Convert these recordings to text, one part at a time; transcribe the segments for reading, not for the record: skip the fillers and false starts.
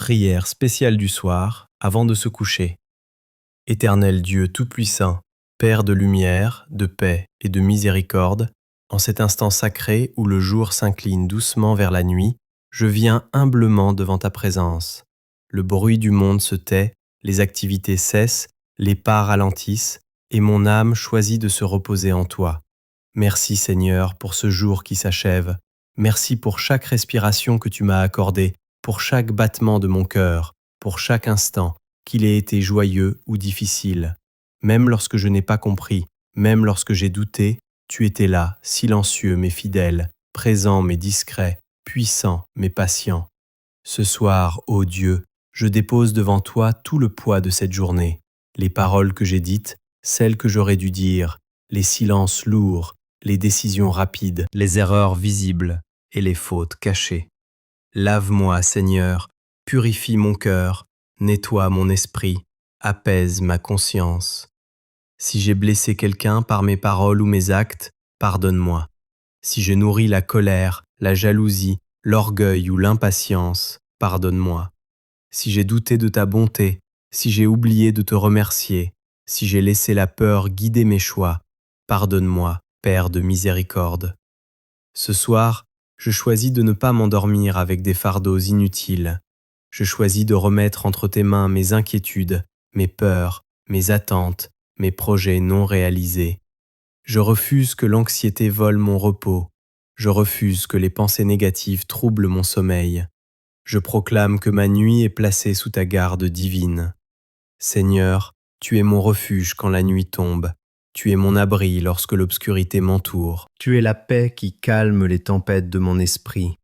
Prière spéciale du soir, avant de se coucher. Éternel Dieu Tout-Puissant, Père de lumière, de paix et de miséricorde, en cet instant sacré où le jour s'incline doucement vers la nuit, je viens humblement devant ta présence. Le bruit du monde se tait, les activités cessent, les pas ralentissent, et mon âme choisit de se reposer en toi. Merci Seigneur pour ce jour qui s'achève. Merci pour chaque respiration que tu m'as accordée, pour chaque battement de mon cœur, pour chaque instant, qu'il ait été joyeux ou difficile. Même lorsque je n'ai pas compris, même lorsque j'ai douté, tu étais là, silencieux mais fidèle, présent mais discret, puissant mais patient. Ce soir, ô Dieu, je dépose devant toi tout le poids de cette journée, les paroles que j'ai dites, celles que j'aurais dû dire, les silences lourds, les décisions rapides, les erreurs visibles et les fautes cachées. Lave-moi, Seigneur, purifie mon cœur, nettoie mon esprit, apaise ma conscience. Si j'ai blessé quelqu'un par mes paroles ou mes actes, pardonne-moi. Si j'ai nourri la colère, la jalousie, l'orgueil ou l'impatience, pardonne-moi. Si j'ai douté de ta bonté, si j'ai oublié de te remercier, si j'ai laissé la peur guider mes choix, pardonne-moi, Père de miséricorde. Ce soir, je choisis de ne pas m'endormir avec des fardeaux inutiles. Je choisis de remettre entre tes mains mes inquiétudes, mes peurs, mes attentes, mes projets non réalisés. Je refuse que l'anxiété vole mon repos. Je refuse que les pensées négatives troublent mon sommeil. Je proclame que ma nuit est placée sous ta garde divine. Seigneur, tu es mon refuge quand la nuit tombe. Tu es mon abri lorsque l'obscurité m'entoure. Tu es la paix qui calme les tempêtes de mon esprit.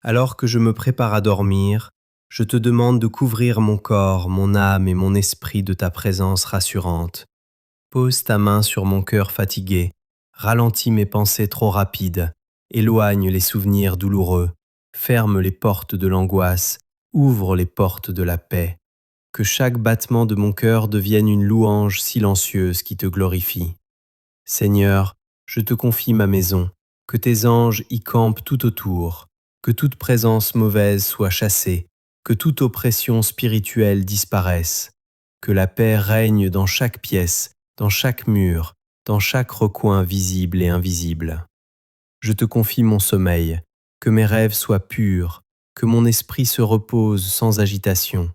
Alors que je me prépare à dormir, je te demande de couvrir mon corps, mon âme et mon esprit de ta présence rassurante. Pose ta main sur mon cœur fatigué, ralentis mes pensées trop rapides, éloigne les souvenirs douloureux, ferme les portes de l'angoisse, ouvre les portes de la paix. Que chaque battement de mon cœur devienne une louange silencieuse qui te glorifie. Seigneur, je te confie ma maison, que tes anges y campent tout autour, que toute présence mauvaise soit chassée, que toute oppression spirituelle disparaisse, que la paix règne dans chaque pièce, dans chaque mur, dans chaque recoin visible et invisible. Je te confie mon sommeil, que mes rêves soient purs, que mon esprit se repose sans agitation,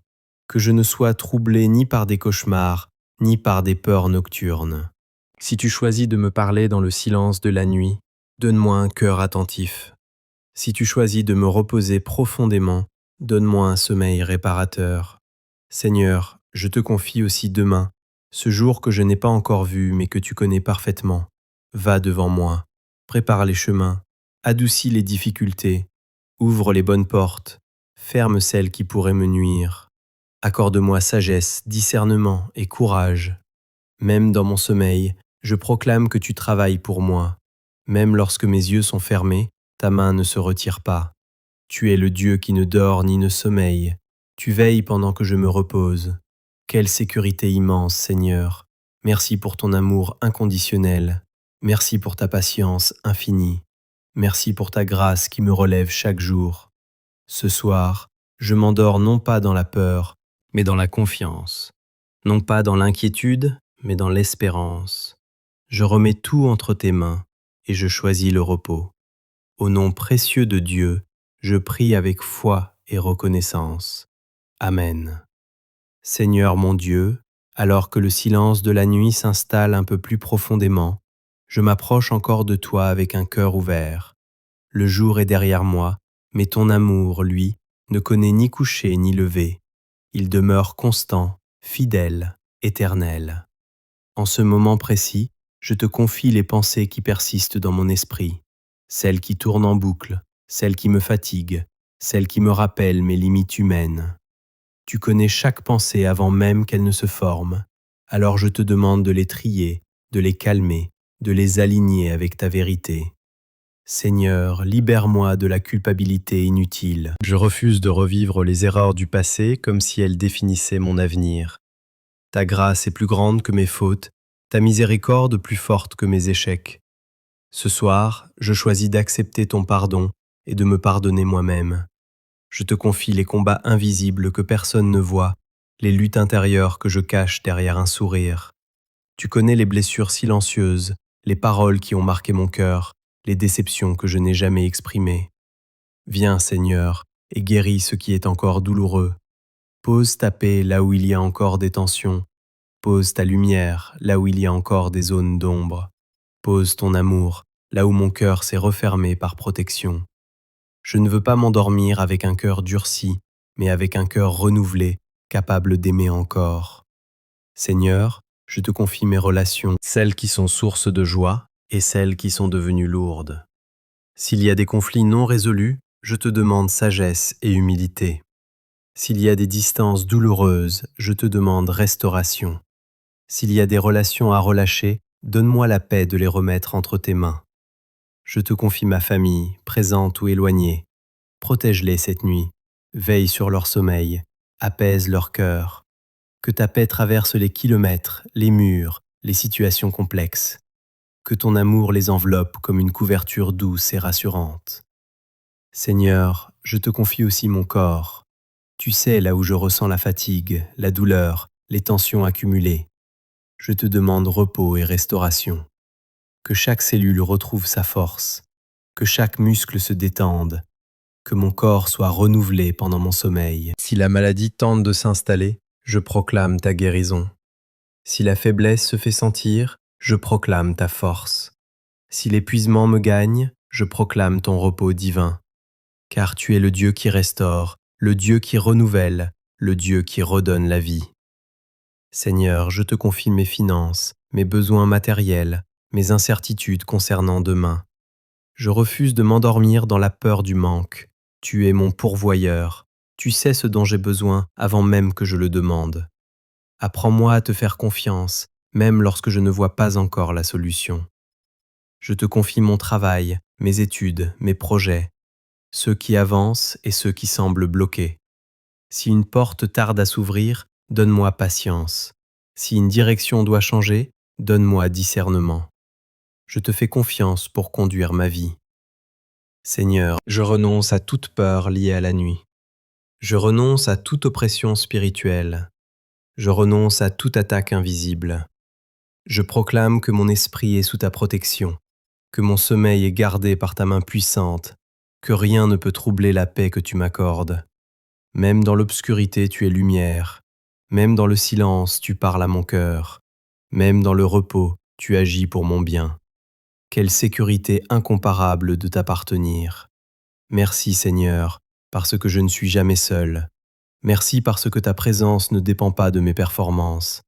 que je ne sois troublé ni par des cauchemars, ni par des peurs nocturnes. Si tu choisis de me parler dans le silence de la nuit, donne-moi un cœur attentif. Si tu choisis de me reposer profondément, donne-moi un sommeil réparateur. Seigneur, je te confie aussi demain, ce jour que je n'ai pas encore vu mais que tu connais parfaitement. Va devant moi, prépare les chemins, adoucis les difficultés, ouvre les bonnes portes, ferme celles qui pourraient me nuire. Accorde-moi sagesse, discernement et courage. Même dans mon sommeil, je proclame que tu travailles pour moi. Même lorsque mes yeux sont fermés, ta main ne se retire pas. Tu es le Dieu qui ne dort ni ne sommeille. Tu veilles pendant que je me repose. Quelle sécurité immense, Seigneur. Merci pour ton amour inconditionnel. Merci pour ta patience infinie. Merci pour ta grâce qui me relève chaque jour. Ce soir, je m'endors non pas dans la peur, mais dans la confiance. Non pas dans l'inquiétude, mais dans l'espérance. Je remets tout entre tes mains et je choisis le repos. Au nom précieux de Dieu, je prie avec foi et reconnaissance. Amen. Seigneur mon Dieu, alors que le silence de la nuit s'installe un peu plus profondément, je m'approche encore de toi avec un cœur ouvert. Le jour est derrière moi, mais ton amour, lui, ne connaît ni coucher ni lever. Il demeure constant, fidèle, éternel. En ce moment précis, je te confie les pensées qui persistent dans mon esprit, celles qui tournent en boucle, celles qui me fatiguent, celles qui me rappellent mes limites humaines. Tu connais chaque pensée avant même qu'elle ne se forme, alors je te demande de les trier, de les calmer, de les aligner avec ta vérité. Seigneur, libère-moi de la culpabilité inutile. Je refuse de revivre les erreurs du passé comme si elles définissaient mon avenir. Ta grâce est plus grande que mes fautes, ta miséricorde plus forte que mes échecs. Ce soir, je choisis d'accepter ton pardon et de me pardonner moi-même. Je te confie les combats invisibles que personne ne voit, les luttes intérieures que je cache derrière un sourire. Tu connais les blessures silencieuses, les paroles qui ont marqué mon cœur, les déceptions que je n'ai jamais exprimées. Viens, Seigneur, et guéris ce qui est encore douloureux. Pose ta paix là où il y a encore des tensions. Pose ta lumière là où il y a encore des zones d'ombre. Pose ton amour là où mon cœur s'est refermé par protection. Je ne veux pas m'endormir avec un cœur durci, mais avec un cœur renouvelé, capable d'aimer encore. Seigneur, je te confie mes relations, celles qui sont source de joie et celles qui sont devenues lourdes. S'il y a des conflits non résolus, je te demande sagesse et humilité. S'il y a des distances douloureuses, je te demande restauration. S'il y a des relations à relâcher, donne-moi la paix de les remettre entre tes mains. Je te confie ma famille, présente ou éloignée. Protège-les cette nuit, veille sur leur sommeil, apaise leur cœur. Que ta paix traverse les kilomètres, les murs, les situations complexes. Que ton amour les enveloppe comme une couverture douce et rassurante. Seigneur, je te confie aussi mon corps. Tu sais là où je ressens la fatigue, la douleur, les tensions accumulées. Je te demande repos et restauration. Que chaque cellule retrouve sa force, que chaque muscle se détende, que mon corps soit renouvelé pendant mon sommeil. Si la maladie tente de s'installer, je proclame ta guérison. Si la faiblesse se fait sentir, je proclame ta force. Si l'épuisement me gagne, je proclame ton repos divin. Car tu es le Dieu qui restaure, le Dieu qui renouvelle, le Dieu qui redonne la vie. Seigneur, je te confie mes finances, mes besoins matériels, mes incertitudes concernant demain. Je refuse de m'endormir dans la peur du manque. Tu es mon pourvoyeur. Tu sais ce dont j'ai besoin avant même que je le demande. Apprends-moi à te faire confiance, même lorsque je ne vois pas encore la solution. Je te confie mon travail, mes études, mes projets, ceux qui avancent et ceux qui semblent bloqués. Si une porte tarde à s'ouvrir, donne-moi patience. Si une direction doit changer, donne-moi discernement. Je te fais confiance pour conduire ma vie. Seigneur, je renonce à toute peur liée à la nuit. Je renonce à toute oppression spirituelle. Je renonce à toute attaque invisible. Je proclame que mon esprit est sous ta protection, que mon sommeil est gardé par ta main puissante, que rien ne peut troubler la paix que tu m'accordes. Même dans l'obscurité, tu es lumière. Même dans le silence, tu parles à mon cœur. Même dans le repos, tu agis pour mon bien. Quelle sécurité incomparable de t'appartenir. Merci Seigneur, parce que je ne suis jamais seul. Merci parce que ta présence ne dépend pas de mes performances.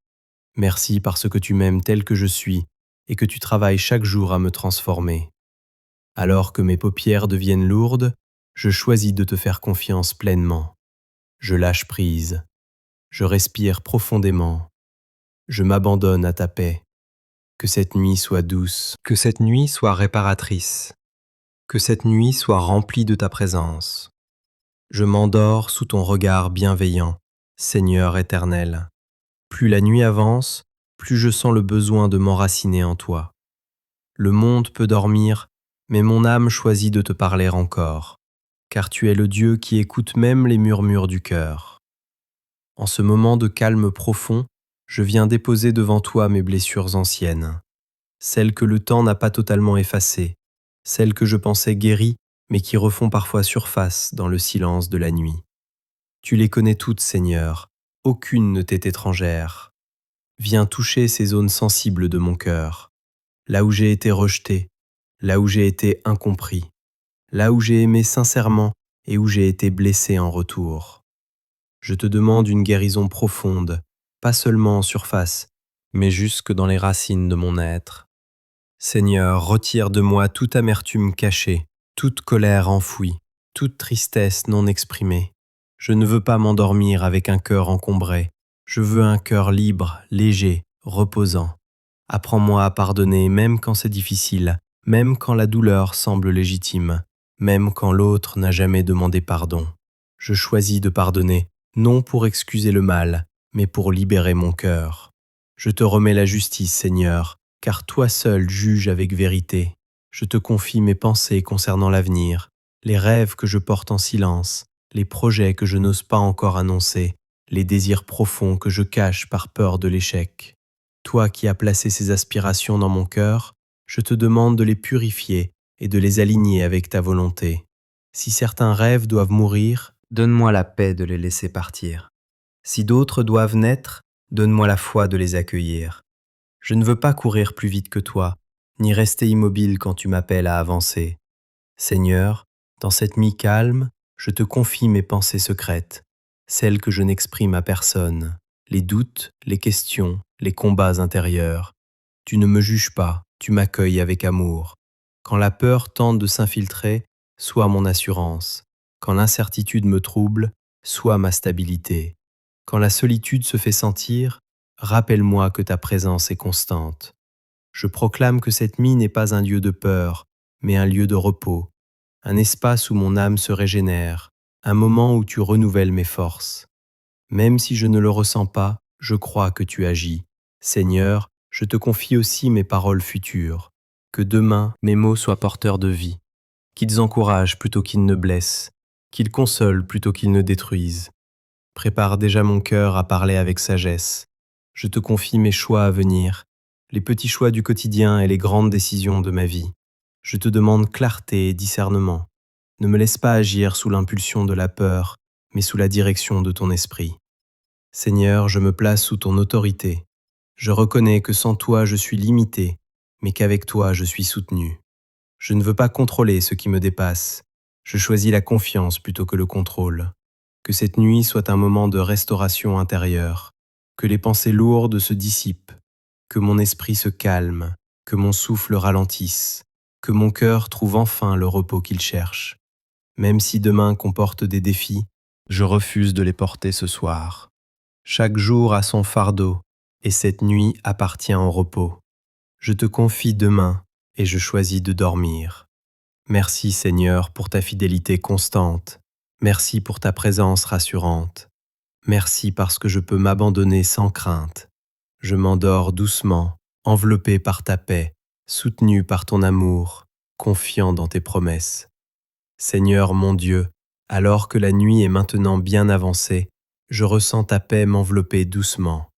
Merci parce que tu m'aimes tel que je suis et que tu travailles chaque jour à me transformer. Alors que mes paupières deviennent lourdes, je choisis de te faire confiance pleinement. Je lâche prise. Je respire profondément. Je m'abandonne à ta paix. Que cette nuit soit douce, que cette nuit soit réparatrice, que cette nuit soit remplie de ta présence. Je m'endors sous ton regard bienveillant, Seigneur éternel. Plus la nuit avance, plus je sens le besoin de m'enraciner en toi. Le monde peut dormir, mais mon âme choisit de te parler encore, car tu es le Dieu qui écoute même les murmures du cœur. En ce moment de calme profond, je viens déposer devant toi mes blessures anciennes, celles que le temps n'a pas totalement effacées, celles que je pensais guéries, mais qui refont parfois surface dans le silence de la nuit. Tu les connais toutes, Seigneur, aucune ne t'est étrangère. Viens toucher ces zones sensibles de mon cœur, là où j'ai été rejeté, là où j'ai été incompris, là où j'ai aimé sincèrement et où j'ai été blessé en retour. Je te demande une guérison profonde, pas seulement en surface, mais jusque dans les racines de mon être. Seigneur, retire de moi toute amertume cachée, toute colère enfouie, toute tristesse non exprimée. Je ne veux pas m'endormir avec un cœur encombré. Je veux un cœur libre, léger, reposant. Apprends-moi à pardonner même quand c'est difficile, même quand la douleur semble légitime, même quand l'autre n'a jamais demandé pardon. Je choisis de pardonner, non pour excuser le mal, mais pour libérer mon cœur. Je te remets la justice, Seigneur, car toi seul juges avec vérité. Je te confie mes pensées concernant l'avenir, les rêves que je porte en silence, les projets que je n'ose pas encore annoncer, les désirs profonds que je cache par peur de l'échec. Toi qui as placé ces aspirations dans mon cœur, je te demande de les purifier et de les aligner avec ta volonté. Si certains rêves doivent mourir, donne-moi la paix de les laisser partir. Si d'autres doivent naître, donne-moi la foi de les accueillir. Je ne veux pas courir plus vite que toi, ni rester immobile quand tu m'appelles à avancer. Seigneur, dans cette nuit calme, je te confie mes pensées secrètes, celles que je n'exprime à personne, les doutes, les questions, les combats intérieurs. Tu ne me juges pas, tu m'accueilles avec amour. Quand la peur tente de s'infiltrer, sois mon assurance. Quand l'incertitude me trouble, sois ma stabilité. Quand la solitude se fait sentir, rappelle-moi que ta présence est constante. Je proclame que cette nuit n'est pas un lieu de peur, mais un lieu de repos, un espace où mon âme se régénère, un moment où tu renouvelles mes forces. Même si je ne le ressens pas, je crois que tu agis. Seigneur, je te confie aussi mes paroles futures. Que demain, mes mots soient porteurs de vie, qu'ils encouragent plutôt qu'ils ne blessent, qu'ils consolent plutôt qu'ils ne détruisent. Prépare déjà mon cœur à parler avec sagesse. Je te confie mes choix à venir, les petits choix du quotidien et les grandes décisions de ma vie. Je te demande clarté et discernement. Ne me laisse pas agir sous l'impulsion de la peur, mais sous la direction de ton esprit. Seigneur, je me place sous ton autorité. Je reconnais que sans toi je suis limité, mais qu'avec toi je suis soutenu. Je ne veux pas contrôler ce qui me dépasse. Je choisis la confiance plutôt que le contrôle. Que cette nuit soit un moment de restauration intérieure, que les pensées lourdes se dissipent, que mon esprit se calme, que mon souffle ralentisse, que mon cœur trouve enfin le repos qu'il cherche. Même si demain comporte des défis, je refuse de les porter ce soir. Chaque jour a son fardeau, et cette nuit appartient au repos. Je te confie demain, et je choisis de dormir. Merci Seigneur pour ta fidélité constante. Merci pour ta présence rassurante. Merci parce que je peux m'abandonner sans crainte. Je m'endors doucement, enveloppé par ta paix, soutenu par ton amour, confiant dans tes promesses. Seigneur mon Dieu, alors que la nuit est maintenant bien avancée, je ressens ta paix m'envelopper doucement.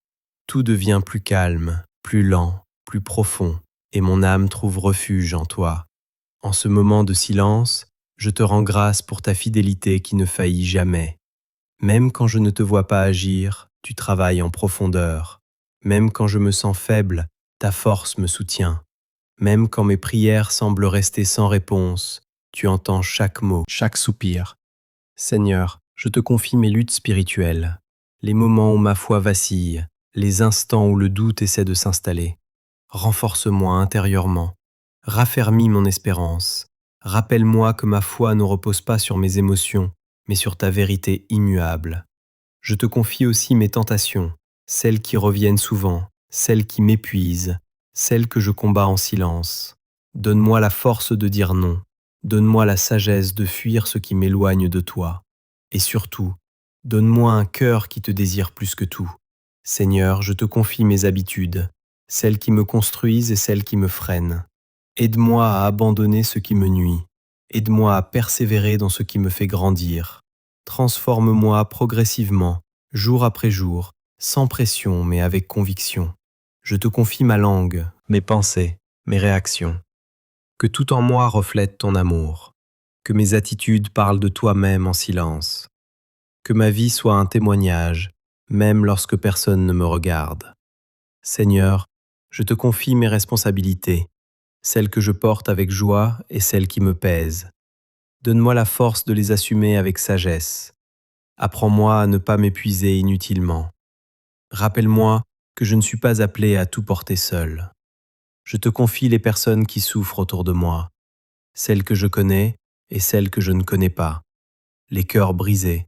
Tout devient plus calme, plus lent, plus profond, et mon âme trouve refuge en toi. En ce moment de silence, je te rends grâce pour ta fidélité qui ne faillit jamais. Même quand je ne te vois pas agir, tu travailles en profondeur. Même quand je me sens faible, ta force me soutient. Même quand mes prières semblent rester sans réponse, tu entends chaque mot, chaque soupir. Seigneur, je te confie mes luttes spirituelles, les moments où ma foi vacille, les instants où le doute essaie de s'installer. Renforce-moi intérieurement, raffermis mon espérance, rappelle-moi que ma foi ne repose pas sur mes émotions, mais sur ta vérité immuable. Je te confie aussi mes tentations, celles qui reviennent souvent, celles qui m'épuisent, celles que je combats en silence. Donne-moi la force de dire non, donne-moi la sagesse de fuir ce qui m'éloigne de toi. Et surtout, donne-moi un cœur qui te désire plus que tout. Seigneur, je te confie mes habitudes, celles qui me construisent et celles qui me freinent. Aide-moi à abandonner ce qui me nuit. Aide-moi à persévérer dans ce qui me fait grandir. Transforme-moi progressivement, jour après jour, sans pression mais avec conviction. Je te confie ma langue, mes pensées, mes réactions. Que tout en moi reflète ton amour. Que mes attitudes parlent de toi-même en silence. Que ma vie soit un témoignage, même lorsque personne ne me regarde. Seigneur, je te confie mes responsabilités, celles que je porte avec joie et celles qui me pèsent. Donne-moi la force de les assumer avec sagesse. Apprends-moi à ne pas m'épuiser inutilement. Rappelle-moi que je ne suis pas appelé à tout porter seul. Je te confie les personnes qui souffrent autour de moi, celles que je connais et celles que je ne connais pas, les cœurs brisés,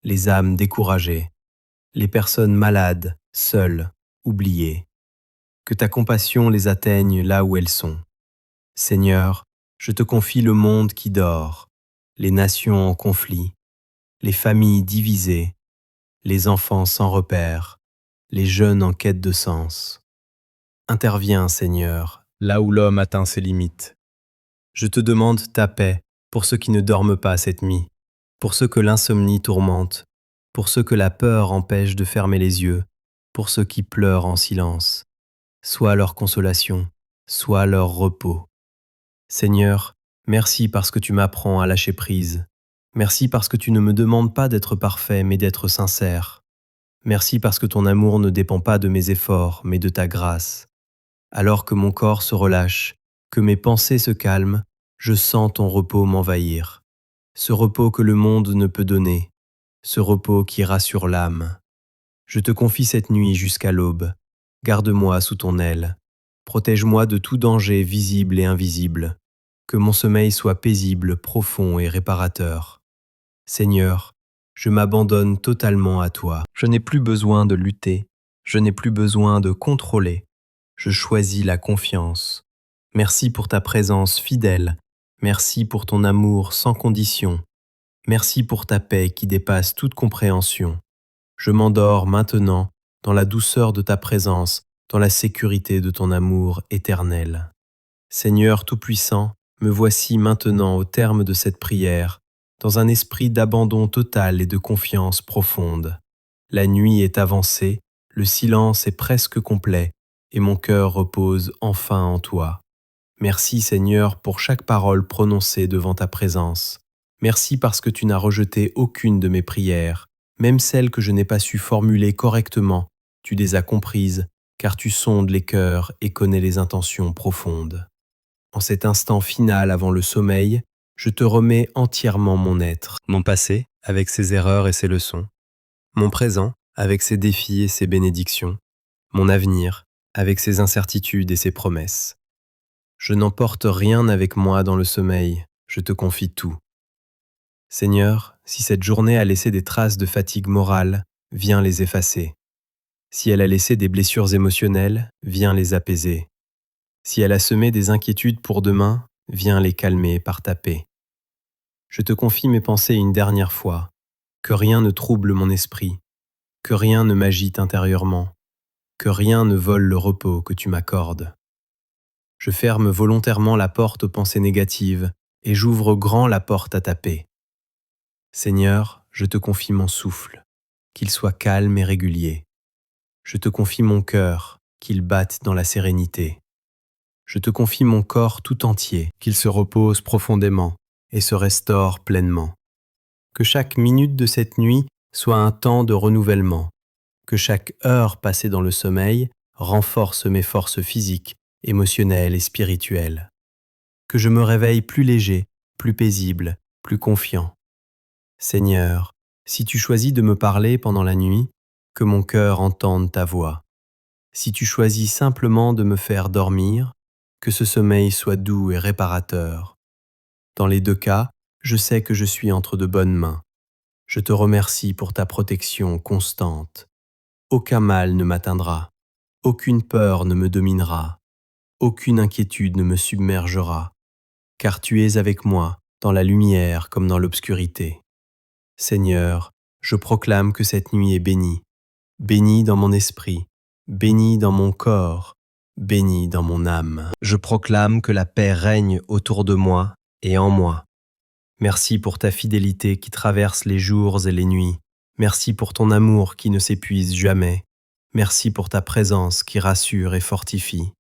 les âmes découragées, les personnes malades, seules, oubliées. Que ta compassion les atteigne là où elles sont. Seigneur, je te confie le monde qui dort, les nations en conflit, les familles divisées, les enfants sans repère, les jeunes en quête de sens. Interviens, Seigneur, là où l'homme atteint ses limites. Je te demande ta paix pour ceux qui ne dorment pas cette nuit, pour ceux que l'insomnie tourmente, pour ceux que la peur empêche de fermer les yeux, pour ceux qui pleurent en silence. Sois leur consolation, sois leur repos. Seigneur, merci parce que tu m'apprends à lâcher prise. Merci parce que tu ne me demandes pas d'être parfait, mais d'être sincère. Merci parce que ton amour ne dépend pas de mes efforts, mais de ta grâce. Alors que mon corps se relâche, que mes pensées se calment, je sens ton repos m'envahir. Ce repos que le monde ne peut donner, ce repos qui rassure l'âme. Je te confie cette nuit jusqu'à l'aube. Garde-moi sous ton aile. Protège-moi de tout danger visible et invisible. Que mon sommeil soit paisible, profond et réparateur. Seigneur, je m'abandonne totalement à toi. Je n'ai plus besoin de lutter. Je n'ai plus besoin de contrôler. Je choisis la confiance. Merci pour ta présence fidèle. Merci pour ton amour sans condition. Merci pour ta paix qui dépasse toute compréhension. Je m'endors maintenant dans la douceur de ta présence, dans la sécurité de ton amour éternel. Seigneur Tout-Puissant, me voici maintenant au terme de cette prière, dans un esprit d'abandon total et de confiance profonde. La nuit est avancée, le silence est presque complet, et mon cœur repose enfin en toi. Merci Seigneur pour chaque parole prononcée devant ta présence. Merci parce que tu n'as rejeté aucune de mes prières, même celles que je n'ai pas su formuler correctement. Tu les as comprises, car tu sondes les cœurs et connais les intentions profondes. En cet instant final avant le sommeil, je te remets entièrement mon être, mon passé avec ses erreurs et ses leçons, mon présent avec ses défis et ses bénédictions, mon avenir avec ses incertitudes et ses promesses. Je n'emporte rien avec moi dans le sommeil, je te confie tout. Seigneur, si cette journée a laissé des traces de fatigue morale, viens les effacer. Si elle a laissé des blessures émotionnelles, viens les apaiser. Si elle a semé des inquiétudes pour demain, viens les calmer par ta paix. Je te confie mes pensées une dernière fois, que rien ne trouble mon esprit, que rien ne m'agite intérieurement, que rien ne vole le repos que tu m'accordes. Je ferme volontairement la porte aux pensées négatives et j'ouvre grand la porte à ta paix. Seigneur, je te confie mon souffle, qu'il soit calme et régulier. Je te confie mon cœur, qu'il batte dans la sérénité. Je te confie mon corps tout entier, qu'il se repose profondément et se restaure pleinement. Que chaque minute de cette nuit soit un temps de renouvellement. Que chaque heure passée dans le sommeil renforce mes forces physiques, émotionnelles et spirituelles. Que je me réveille plus léger, plus paisible, plus confiant. Seigneur, si tu choisis de me parler pendant la nuit, que mon cœur entende ta voix. Si tu choisis simplement de me faire dormir, que ce sommeil soit doux et réparateur. Dans les deux cas, je sais que je suis entre de bonnes mains. Je te remercie pour ta protection constante. Aucun mal ne m'atteindra, aucune peur ne me dominera, aucune inquiétude ne me submergera, car tu es avec moi dans la lumière comme dans l'obscurité. Seigneur, je proclame que cette nuit est bénie, bénie dans mon esprit, bénie dans mon corps, bénie dans mon âme. Je proclame que la paix règne autour de moi et en moi. Merci pour ta fidélité qui traverse les jours et les nuits. Merci pour ton amour qui ne s'épuise jamais. Merci pour ta présence qui rassure et fortifie.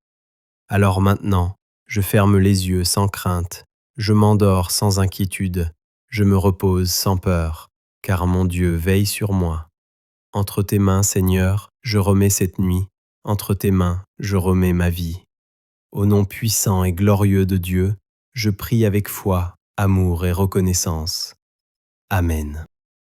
Alors maintenant, je ferme les yeux sans crainte, je m'endors sans inquiétude, je me repose sans peur, car mon Dieu veille sur moi. Entre tes mains, Seigneur, je remets cette nuit, entre tes mains, je remets ma vie. Au nom puissant et glorieux de Dieu, je prie avec foi, amour et reconnaissance. Amen.